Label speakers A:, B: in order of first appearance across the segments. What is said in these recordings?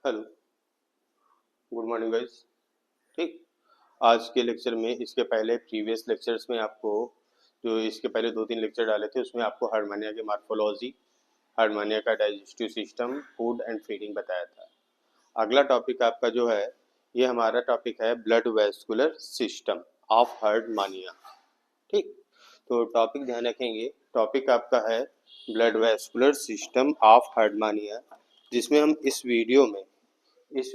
A: Hello, good morning guys. ठीक। आज के लेक्चर में इसके पहले प्रीवियस लेक्चर्स में आपको जो इसके पहले 2-3 लेक्चर डाले थे उसमें आपको हार्डमानिया की मॉर्फोलॉजी, हार्डमानिया का digestive system, food and feeding बताया था। अगला टॉपिक आपका जो है ये हमारा टॉपिक है ब्लड वेस्कुलर सिस्टम ऑफ हार्डमानिया। ठीक। तो टॉपिक ध्यान रखेंगे, टॉपिक आपका है ब्लड वेस्कुलर सिस्टम ऑफ हार्डमानिया, जिसमें हम इस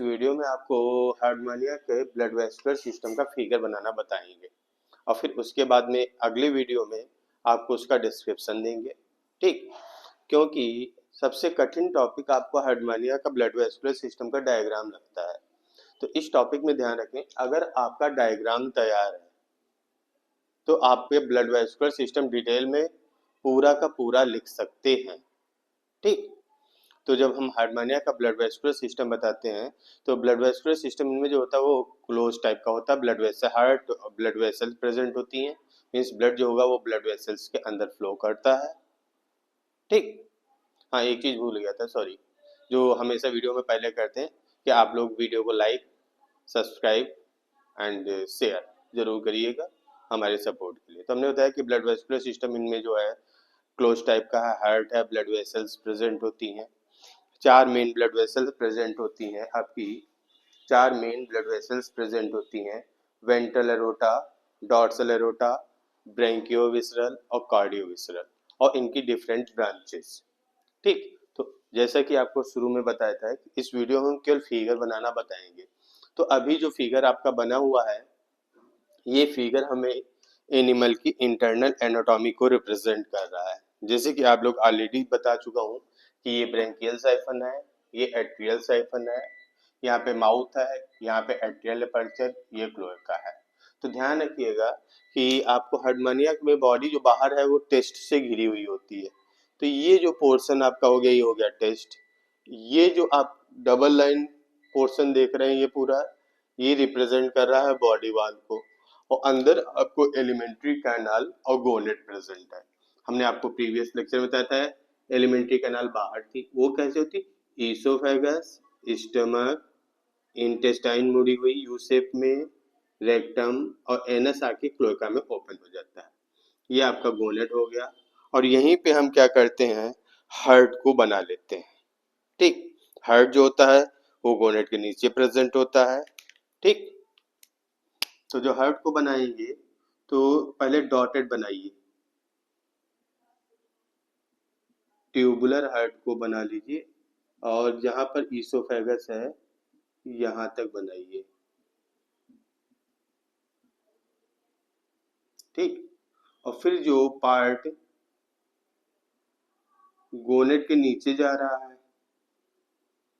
A: वीडियो में आपको हार्डमानिया के ब्लड वेस्कुलर सिस्टम का फिगर बनाना बताएंगे और फिर उसके बाद में अगले वीडियो में आपको उसका डिस्क्रिप्शन देंगे। ठीक। क्योंकि सबसे कठिन टॉपिक आपको हार्डमानिया का ब्लड वेस्कुलर सिस्टम का डायग्राम लगता है, तो इस टॉपिक में ध्यान रखें, अगर आपका डायग्राम तैयार है तो आपके ब्लड वेस्कुलर सिस्टम डिटेल में पूरा का पूरा लिख सकते हैं। ठीक। तो जब हम हार्डमानिया का ब्लड वेस्कुलर सिस्टम बताते हैं तो ब्लड वेस्कुलर सिस्टम में जो होता है वो क्लोज टाइप का होता है। Blood vessel, heart blood vessel present होती हैं, मीन्स ब्लड जो होगा वो ब्लड वेसल्स के अंदर फ्लो करता है। ठीक। हाँ, एक चीज़ भूल गया था, सॉरी। जो हमेशा वीडियो में पहले करते हैं कि आप लोग वीडियो को लाइक, सब्सक्राइब एंड शेयर जरूर करिएगा हमारे सपोर्ट के लिए। तो हमने बताया कि ब्लड वेस्कुलर सिस्टम इनमें जो है क्लोज टाइप का है, हार्ट है, ब्लड वेसल्स प्रेजेंट होती हैं, चार मेन ब्लड वेसल्स प्रेजेंट होती हैं आपकी, चार मेन ब्लड वेसल्स प्रेजेंट होती हैं, वेंट्रल एरोटा, डॉर्सल एरोटा, ब्रेंकियोविसरल और कार्डियोविसरल, और इनकी डिफरेंट ब्रांचेस। ठीक। तो जैसा कि आपको शुरू में बताया था कि इस वीडियो में हम केवल फिगर बनाना बताएंगे, तो अभी जो फिगर आपका बना हुआ है ये फिगर हमें एनिमल की इंटरनल एनाटॉमी को रिप्रेजेंट कर रहा है। जैसे कि आप लोग ऑलरेडी बता चुका हूँ कि ये ब्रेंकियल साइफन है, ये एट्रियल साइफन है, यहाँ पे माउथ है, यहाँ पे एट्रियल अपर्चर, ये क्लोएका है। तो ध्यान रखिएगा कि आपको हार्डमानिया में बॉडी जो बाहर है वो टेस्ट से घिरी हुई होती है। तो ये जो पोर्शन आपका हो गया ये हो गया टेस्ट। ये जो आप डबल लाइन पोर्शन देख रहे हैं ये पूरा, ये रिप्रेजेंट कर रहा है बॉडी वाल को, और अंदर आपको एलिमेंट्री कैनाल और गोनेट प्रेजेंट है। हमने आपको प्रीवियस लेक्चर में बताया था एलिमेंट्री कैनाल बाहर थी, वो कैसे होती, ईसोफेगस, स्टमक, इंटेस्टाइन मुड़ी हुई यू शेप में, रेक्टम और एनस आके क्लोएका में ओपन हो जाता है। ये आपका गोनेट हो गया, और यहीं पे हम क्या करते हैं, हार्ट को बना लेते हैं। ठीक। हार्ट जो होता है वो गोनेट के नीचे प्रेजेंट होता है। ठीक। तो जो हार्ट को बनाएंगे तो पहले डॉटेड बनाइए, ट्यूबुलर हार्ट को बना लीजिए, और जहां पर ईसोफेगस है यहां तक बनाइए। ठीक। और फिर जो पार्ट गोनेट के नीचे जा रहा है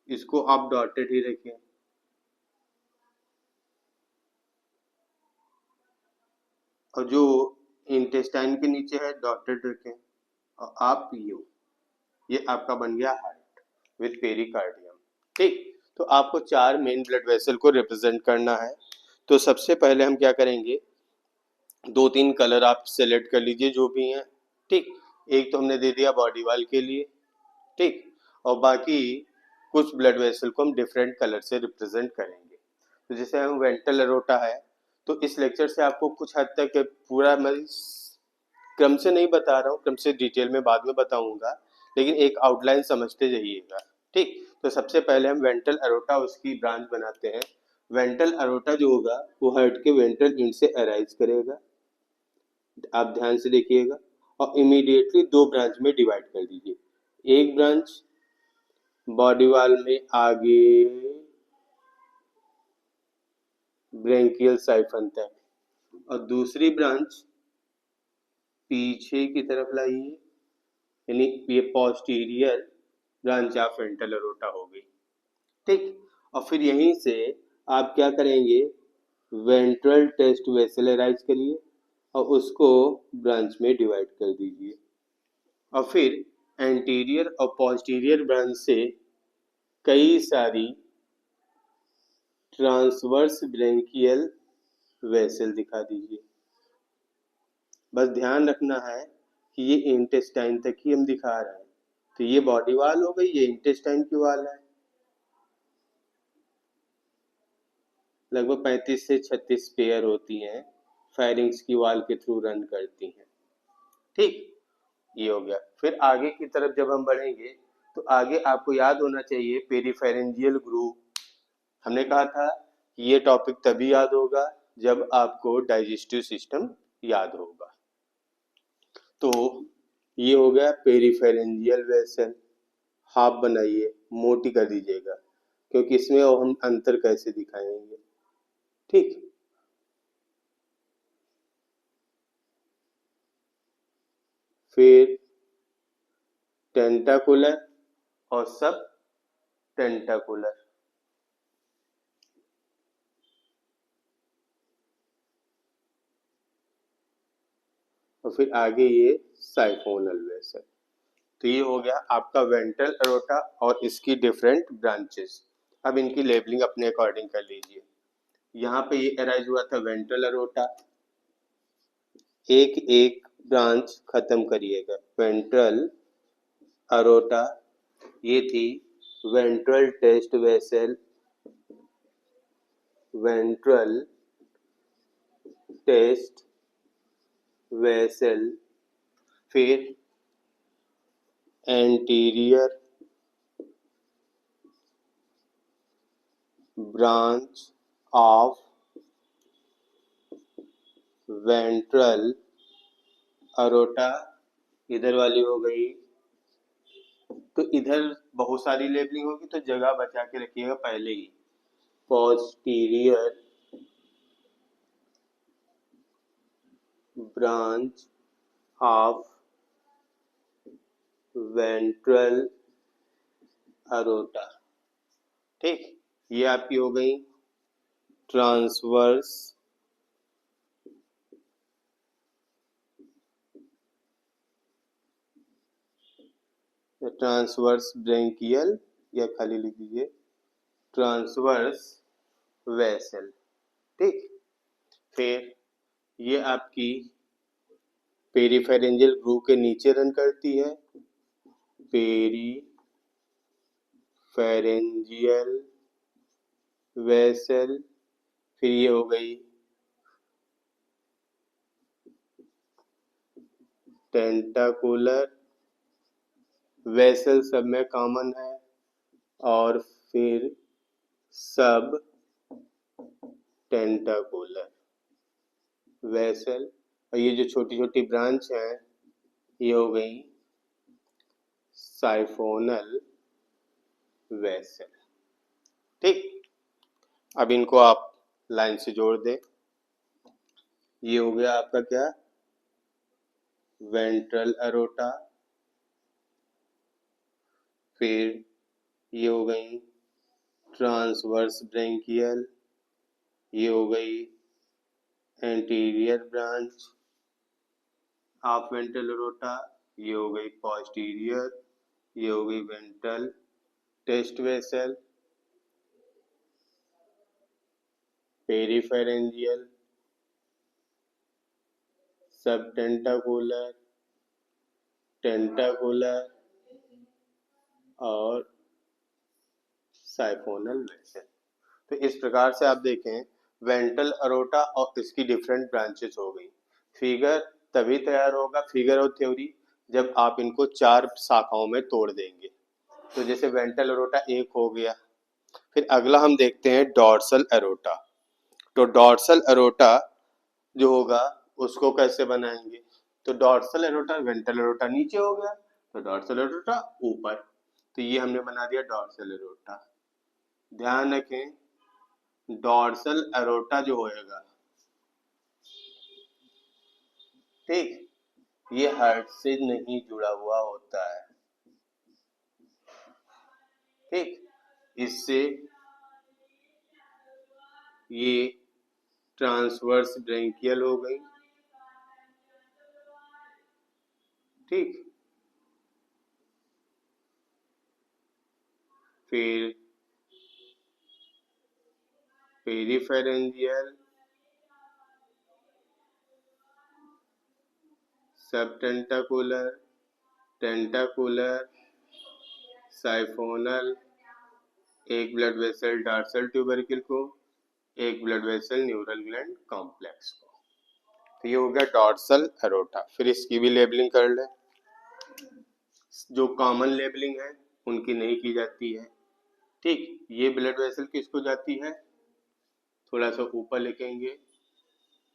A: इसको आप डॉटेड ही रखें, और जो इंटेस्टाइन के नीचे है डॉटेड रखें, और आप ये आपका बन गया हार्ट विथ पेरिकार्डियम। ठीक। तो आपको चार मेन ब्लड वेसल को रिप्रेजेंट करना है। तो सबसे पहले हम क्या करेंगे, 2-3 कलर आप सेलेक्ट कर लीजिए जो भी हैं। ठीक। एक तो हमने दे दिया बॉडी वाल के लिए। ठीक। और बाकी कुछ ब्लड वेसल को हम डिफरेंट कलर से रिप्रेजेंट करेंगे। तो जैसे हम वेंट्रल एरोटा है, तो इस लेक्चर से आपको कुछ हद तक पूरा मैं क्रम से नहीं बता रहा हूँ, क्रम से डिटेल में बाद में बताऊंगा, लेकिन एक आउटलाइन समझते जाइएगा। ठीक। तो सबसे पहले हम वेंट्रल एरोटा उसकी ब्रांच बनाते हैं। वेंट्रल एरोटा जो होगा वो हार्ट के वेंट्रल इंड से अराइज करेगा, आप ध्यान से देखिएगा, और इमीडिएटली दो ब्रांच में डिवाइड कर दीजिए। एक ब्रांच बॉडी वाल में आगे ब्रेंकियल साइफन तक, और दूसरी ब्रांच पीछे की तरफ लाइए, यानी ये posterior branch of ventral aorta हो गई। ठीक। और फिर यहीं से आप क्या करेंगे, वेंट्रल टेस्ट वेसलराइज करिए और उसको ब्रांच में डिवाइड कर दीजिए, और फिर एंटीरियर और पोस्टीरियर ब्रांच से कई सारी ट्रांसवर्स ब्रेंकियल वेसल दिखा दीजिए। बस ध्यान रखना है कि ये इंटेस्टाइन तक ही हम दिखा रहे हैं। तो ये बॉडी वाल हो गई, ये इंटेस्टाइन की वाल है। लगभग 35 से 36 पेयर होती हैं, फायरिंग्स की वाल के थ्रू रन करती हैं। ठीक, ये हो गया। फिर आगे की तरफ जब हम बढ़ेंगे तो आगे आपको याद होना चाहिए पेरिफेरेंजियल ग्रुप। हमने कहा था कि ये टॉपिक तभी याद होगा जब आपको डाइजेस्टिव सिस्टम याद होगा। तो ये हो गया पेरिफेरेंजियल वेसल। हाफ बनाइए, मोटी कर दीजिएगा, क्योंकि इसमें अब हम अंतर कैसे दिखाएंगे। ठीक, फिर टेंटाकुलर और सब टेंटाकुलर, और फिर आगे ये साइफोनल वेसल। तो ये हो गया आपका वेंट्रल एरोटा और इसकी डिफरेंट ब्रांचेस। अब इनकी लेबलिंग अपने अकॉर्डिंग कर लीजिए। यहाँ पे ये अराइज हुआ था वेंट्रल एरोटा, एक एक ब्रांच खत्म करिएगा। वेंट्रल एरोटा ये थी ventral test vessel, ventral test vessel. फिर anterior branch of ventral aorta, इधर वाली हो गई। तो इधर बहुत सारी लेबलिंग होगी तो जगह बचा के रखिएगा पहले ही। Posterior branch of ventral aorta. ठीक, ये आपकी हो गई ट्रांसवर्स ट्रांसवर्स ब्रेंकियल, या खाली लिख दीजिए ट्रांसवर्स वेसल। ठीक, फिर ये आपकी पेरिफेरेंजियल ग्रुव के नीचे रन करती है, पेरीफेरेंजियल वेसल। फिर ये हो गई टेंटाकुलर वेसल, सब में कॉमन है। और फिर सब टेंटाकुलर वेसल, और ये जो छोटी छोटी ब्रांच हैं ये हो गई साइफोनल वेसल। ठीक, अब इनको आप लाइन से जोड़ दें। ये हो गया आपका क्या, वेंट्रल एरोटा। फिर ये हो गई ट्रांसवर्स ब्रेंकियल, ये हो गई anterior branch of ventral aorta, ये हो गई पोस्टीरियर, ये हो गई वेंट्रल टेस्ट वेसल, पेरिफेरेंजियल, सब टेंटाकुलर, टेंटाकुलर और साइफोनल वेसल। तो इस प्रकार से आप देखें वेंट्रल एरोटा और इसकी डिफरेंट ब्रांचेस हो गई। फिगर तभी तैयार होगा, फिगर और थ्योरी, जब आप इनको चार शाखाओं में तोड़ देंगे। तो जैसे वेंट्रल एरोटा एक हो गया। फिर अगला हम देखते हैं डॉर्सल एरोटा। तो डॉर्सल एरोटा जो होगा उसको कैसे बनाएंगे। तो डॉर्सल एरोटा वेंट्रल एरोटा नीचे हो गया, तो डॉर्सल एरोटा ऊपर। तो ये हमने बना दिया डॉर्सल एरोटा। ध्यान रखें डॉर्सल एरोटा जो होएगा, ठीक, ये हार्ट से नहीं जुड़ा हुआ होता है। ठीक, इससे ये ट्रांसवर्स ब्रेंकियल हो गई। ठीक, फिर पेरिफेरेंजियल, सब टेंटाकुलर, टेंटाकुलर, साइफोनल, एक ब्लड वेसल डॉर्सल ट्यूबरकिल को एक blood vessel neural gland complex को। तो ये हो गया डॉर्सल एरोटा। फिर इसकी भी लेबलिंग कर ले। जो कॉमन लेबलिंग है उनकी नहीं की जाती है। ठीक, ये ब्लड वेसल किसको जाती है, थोड़ा सा ऊपर लिखेंगे,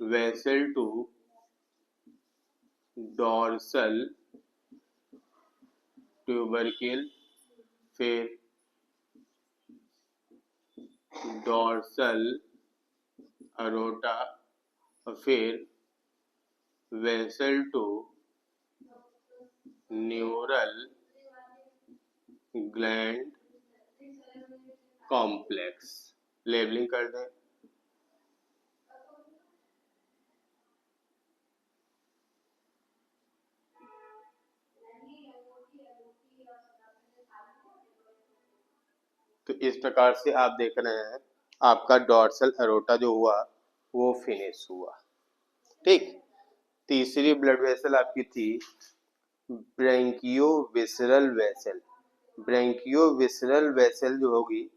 A: वेसल टू डॉर्सल ट्यूबरकिल, फिर डॉर्सल अरोटा, और फिर vessel to neural gland complex. Labelling कर दें। तो इस प्रकार से आप देख रहे हैं आपका डॉर्सल एरोटा जो हुआ वो फिनिश हुआ। ठीक, तीसरी ब्लड वेसल आपकी थी ब्रैंकियोविसरल वेसल। ब्रैंकियोविसरल वेसल जो होगी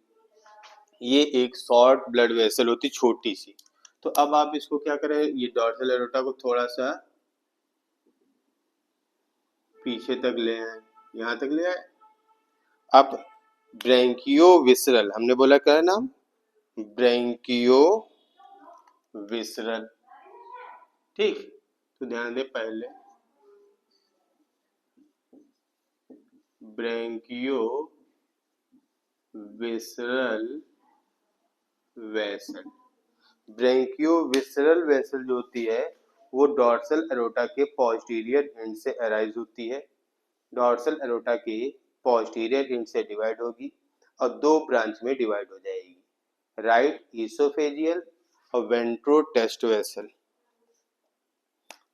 A: ये एक शॉर्ट ब्लड वेसल होती, छोटी सी। तो अब आप इसको क्या करें, ये डॉर्सल एरोटा को थोड़ा सा पीछे तक ले आए, यहाँ तक ले आए। अब ब्रैंकियोविसरल हमने बोला क्या है नाम, ब्रैंकियोविसरल। ठीक, तो ध्यान दें पहले ब्रैंकियोविसरल वेसल। ब्रैंकियोविसरल वेसल जो होती है वो डॉर्सल एरोटा के पोस्टीरियर एंड से अराइज होती है। डॉर्सल एरोटा के पोस्टीरियर एंड से डिवाइड होगी और दो ब्रांच में डिवाइड हो जाएगी, राइट ईसोफेजियल और वेंट्रोटेस्ट वेसल।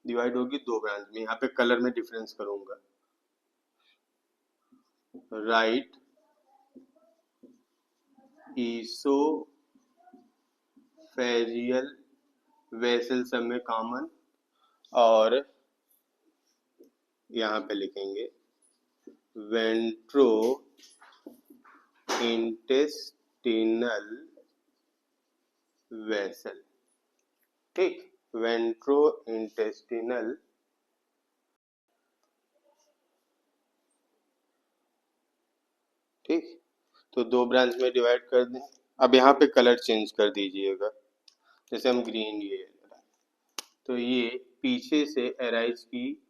A: डिवाइड होगी दो ब्रांच में। यहाँ पे कलर में डिफरेंस करूंगा, राइट ईसोफेजियल वेसल सब में कॉमन, और यहाँ पे लिखेंगे वेंट्रो इंटेस्टिनल वेसल। ठीक, वेंट्रो इंटेस्टिनल। ठीक, तो दो ब्रांच में डिवाइड कर दें। अब यहाँ पे कलर चेंज कर दीजिएगा, जैसे हम ग्रीन ये, तो ये पीछे से अराइज की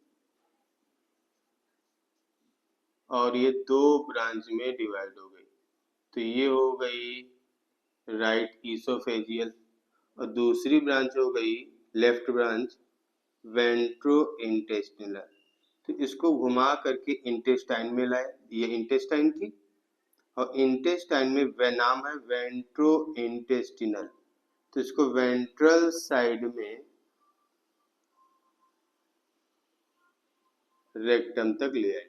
A: और ये दो ब्रांच में डिवाइड हो गई। तो ये हो गई राइट ईसोफेजियल और दूसरी ब्रांच हो गई लेफ्ट ब्रांच वेंट्रो इंटेस्टिनल। तो इसको घुमा करके इंटेस्टाइन में लाए, ये इंटेस्टाइन थी और इंटेस्टाइन में वे नाम है वेंट्रो इंटेस्टिनल, तो इसको वेंट्रल साइड में रेक्टम तक ले आइए।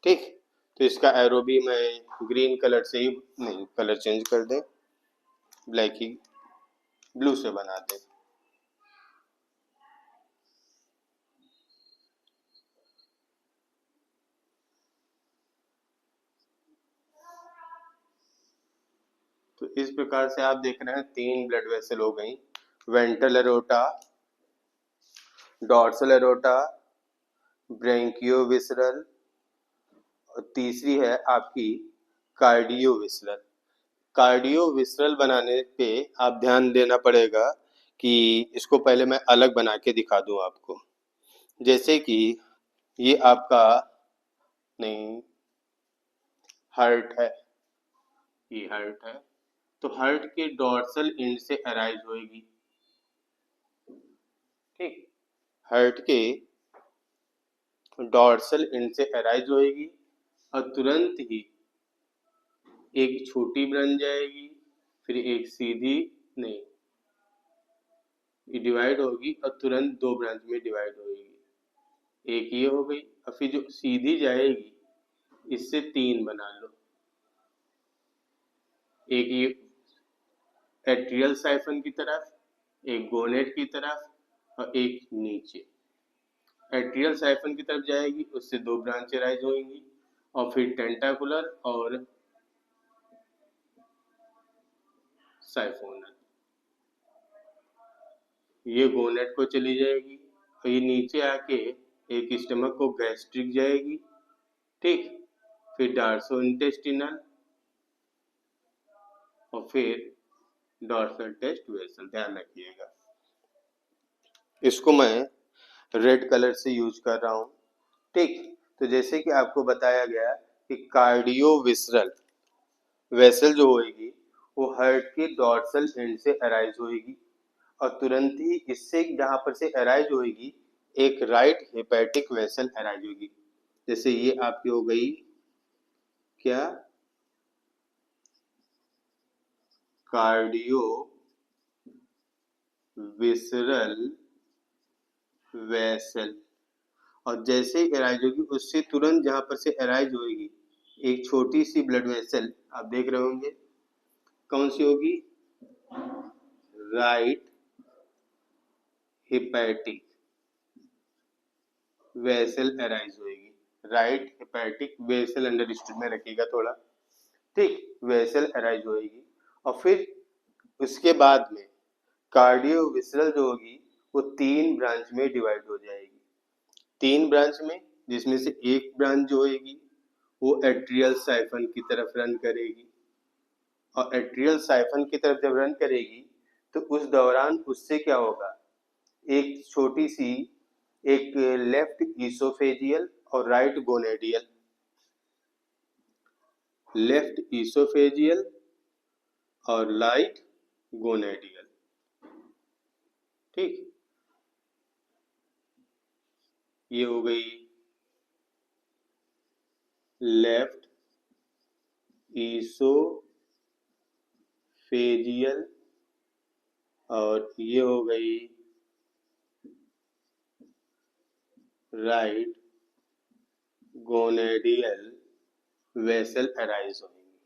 A: ठीक, तो इसका एरो भी मैं ग्रीन कलर से ही, नहीं कलर चेंज कर दें, ब्लैक ही ब्लू से बना दें। तो इस प्रकार से आप देख रहे हैं तीन ब्लड वेसल हो गई, वेंट्रल एरोटा, डॉर्सल एरोटा, ब्रैंकियोविसरल, और तीसरी है आपकी कार्डियोविसरल। कार्डियोविसरल बनाने पे आप ध्यान देना पड़ेगा कि इसको पहले मैं अलग बना के दिखा दूं आपको। जैसे कि ये आपका नहीं हार्ट है, ये हार्ट है, तो हार्ट के डॉर्सल एंड से अराइज होएगी। ठीक, हार्ट के डॉर्सल एंड से अराइज होएगी और तुरंत ही एक छोटी बन जाएगी, फिर एक सीधी, नहीं ये डिवाइड होगी और तुरंत दो ब्रांच में डिवाइड होगी। एक ये हो गई और फिर जो सीधी जाएगी इससे तीन बना लो, एक ये एट्रियल साइफन की तरफ, एक गोनेट की तरफ और एक नीचे। एट्रियल साइफन की तरफ जाएगी, उससे दो ब्रांचें राइज होंगी और फिर टेंटाकुलर और साइफोनल, ये गोनेट को चली जाएगी और ये नीचे आके एक स्टमक को गैस्ट्रिक जाएगी, ठीक, फिर डार्सो इंटेस्टिनल और फिर डॉर्सल टेस्ट वेसल। ध्यान रखिएगा, इसको मैं रेड कलर से यूज कर रहा हूँ, ठीक। तो जैसे कि आपको बताया गया कि कार्डियोविसरल वेसल जो होगी वो हार्ट के डॉर्सल एंड से अराइज होगी और तुरंत ही इससे जहां पर से अराइज होगी एक राइट हेपेटिक वेसल अराइज होगी। जैसे ये आपकी हो गई क्या, कार्डियो विसरल वेसल, और जैसे ही अराइज होगी उससे तुरंत जहां पर से अराइज होगी एक छोटी सी ब्लड वेसल आप देख रहे होंगे, कौन सी होगी, राइट हेपेटिक वेसल अराइज होगी। राइट हेपेटिक वेसल अंडरस्टूड में रखिएगा थोड़ा, ठीक, वेसल अराइज होगी और फिर उसके बाद में कार्डियोविसरल जो होगी वो 3 ब्रांच में डिवाइड हो जाएगी, 3 ब्रांच में, जिसमें से एक ब्रांच जो होगी वो एट्रियल साइफन की तरफ रन करेगी और एट्रियल साइफन की तरफ जब रन करेगी तो उस दौरान उससे क्या होगा, एक छोटी सी एक लेफ्ट ईसोफेजियल और राइट गोनेडियल, लेफ्ट ईसोफेजियल और राइट गोनेडियल, ठीक, ये हो गई लेफ्ट ईसोफेजियल और ये हो गई राइट गोनेडियल वेसल अराइज होगी,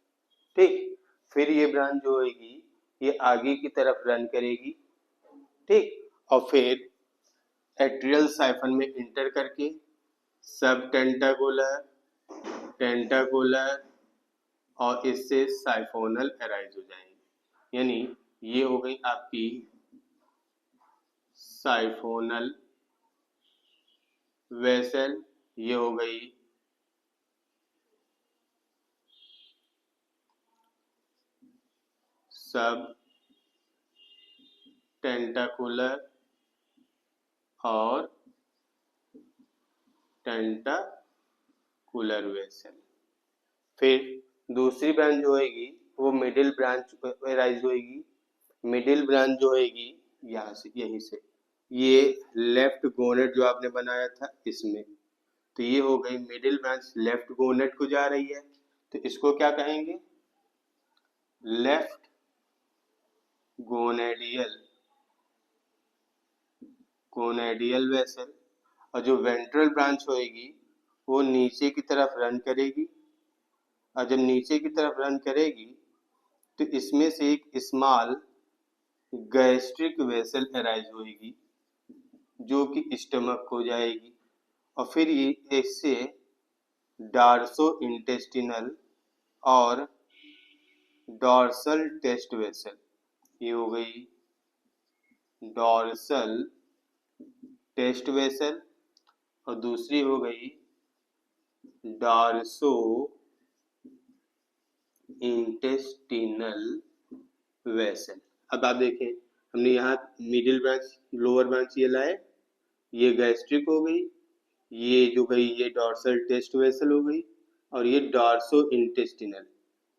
A: ठीक। फिर ये ब्रांच जो होगी ये आगे की तरफ रन करेगी, ठीक, और फिर एट्रियल साइफन में इंटर करके सब टेंटाकुलर, टेंटाकुलर और इससे साइफोनल अराइज हो जाएंगे, यानी ये हो गई आपकी साइफोनल वेसल, ये हो गई सब टेंटाकुलर और टेंटाकुलर वेसल। फिर दूसरी ब्रांच जो होगी वो मिडिल ब्रांच अराइज होगी, मिडिल ब्रांच जो होगी यहाँ से, यहीं से, ये लेफ्ट गोनेट जो आपने बनाया था इसमें, तो ये हो गई मिडिल ब्रांच लेफ्ट गोनेट को जा रही है, तो इसको क्या कहेंगे, लेफ्ट गोनेडियल, गोनेडियल वेसल। और जो वेंट्रल ब्रांच होगी वो नीचे की तरफ रन करेगी और जब नीचे की तरफ रन करेगी तो इसमें से एक स्मॉल गैस्ट्रिक वेसल अराइज होगी जो कि स्टमक को जाएगी और फिर ये इससे डार्सो इंटेस्टिनल और डॉर्सल टेस्ट वेसल, ये हो गई डॉर्सल टेस्ट वेसल और दूसरी हो गई डार्सो इंटेस्टिनल वेसल। अब आप देखें हमने यहाँ मिडिल ब्रांच लोअर ब्रांच ये लाए, ये गैस्ट्रिक हो गई, ये जो गई ये डॉर्सल टेस्ट वेसल हो गई और ये डॉर्सो इंटेस्टिनल,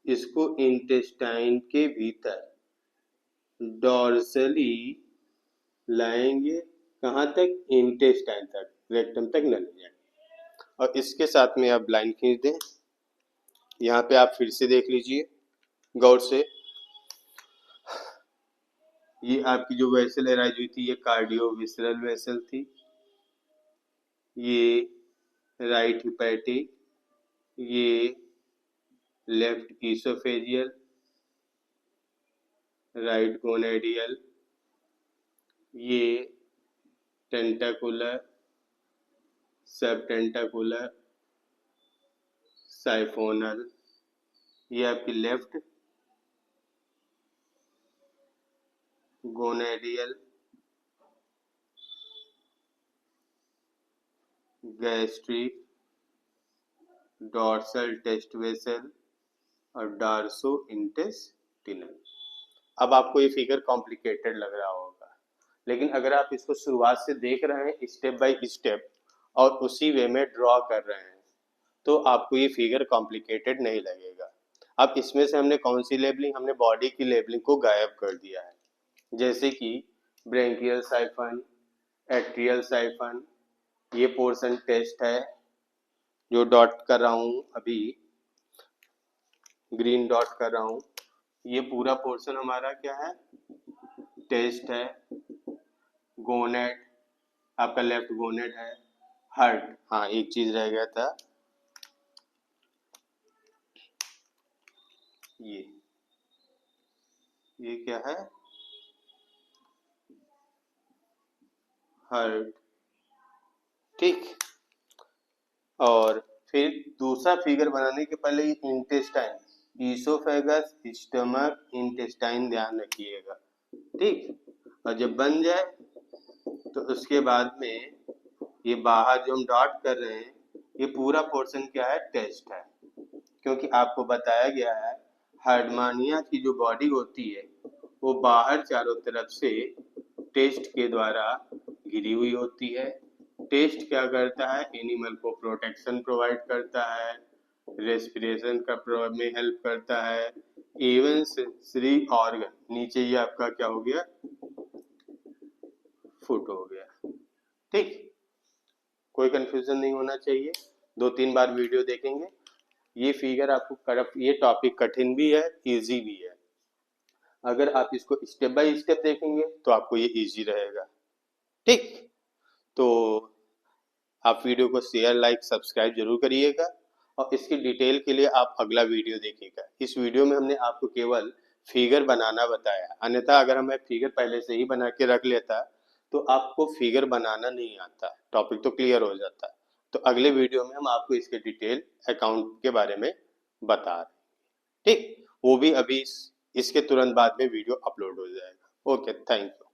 A: इसको इंटेस्टाइन के भीतर डॉर्सली लाएंगे, कहाँ तक, इंटेस्टाइन तक, रेक्टम तक न ले जाए। और इसके साथ में आप लाइन खींच दें, यहाँ पे आप फिर से देख लीजिए गौर से, ये आपकी जो वेसल अराइज हुई थी ये कार्डियोविसरल वेसल थी, ये राइट हिपैटिक, ये लेफ्ट ईसोफेजियल, राइट गोनेडियल, ये टेंटाकुलर, सब टेंटाकुलर, साइफोनल, ये आपकी left gonadial gastric dorsal test vessel और डार्सो इंटेस्टिनल। अब आपको ये फिगर कॉम्प्लिकेटेड लग रहा होगा, लेकिन अगर आप इसको शुरुआत से देख रहे हैं स्टेप बाय स्टेप और उसी वे में ड्रॉ कर रहे हैं तो आपको ये फिगर कॉम्प्लिकेटेड नहीं लगेगा। अब इसमें से हमने कौन सी लेबलिंग, हमने बॉडी की लेबलिंग को गायब कर दिया है, जैसे कि ब्रेंकियल साइफन, एट्रियल साइफन, ये पोर्शन टेस्ट है जो डॉट कर रहा हूँ अभी, ग्रीन डॉट कर रहा हूँ, ये पूरा पोर्शन हमारा क्या है, टेस्ट है। गोनेड आपका लेफ्ट गोनेड है। हार्ट, हाँ एक चीज रह गया था, ये क्या है, हार्ट, ठीक। और फिर दूसरा फिगर बनाने के पहले इंटेस्टाइन, ईसोफेगस, स्टमक, इंटेस्टाइन ध्यान रखिएगा, ठीक। और जब बन जाए तो उसके बाद में ये बाहर जो हम डॉट कर रहे हैं ये पूरा पोर्शन क्या है, टेस्ट है, क्योंकि आपको बताया गया है हार्डमानिया की जो बॉडी होती है वो बाहर चारों तरफ से टेस्ट के द्वारा घिरी हुई होती है। टेस्ट क्या करता है, एनिमल को प्रोटेक्शन प्रोवाइड करता है, रेस्पिरेशन का में हेल्प करता है, इवन सेंसरी ऑर्गन, नीचे ये आपका क्या हो गया, फुट हो गया, ठीक। कोई कंफ्यूजन नहीं होना चाहिए, 2-3 बार वीडियो देखेंगे। ये फिगर आपको ये टॉपिक कठिन भी है, इजी भी है। अगर आप इसको स्टेप बाय स्टेप देखेंगे तो आपको ये इजी रहेगा, ठीक। तो आप वीडियो को शेयर, लाइक, सब्सक्राइब जरूर करिएगा और इसकी डिटेल के लिए आप अगला वीडियो देखिएगा। इस वीडियो में हमने आपको केवल फिगर बनाना बताया, अन्यथा अगर हमें फिगर पहले से ही बना के रख लेता तो आपको फिगर बनाना नहीं आता, टॉपिक तो क्लियर हो जाता। तो अगले वीडियो में हम आपको इसके डिटेल अकाउंट के बारे में बता रहे हैं, ठीक। वो भी अभी इसके तुरंत बाद में वीडियो अपलोड हो जाएगा। Okay, thank you.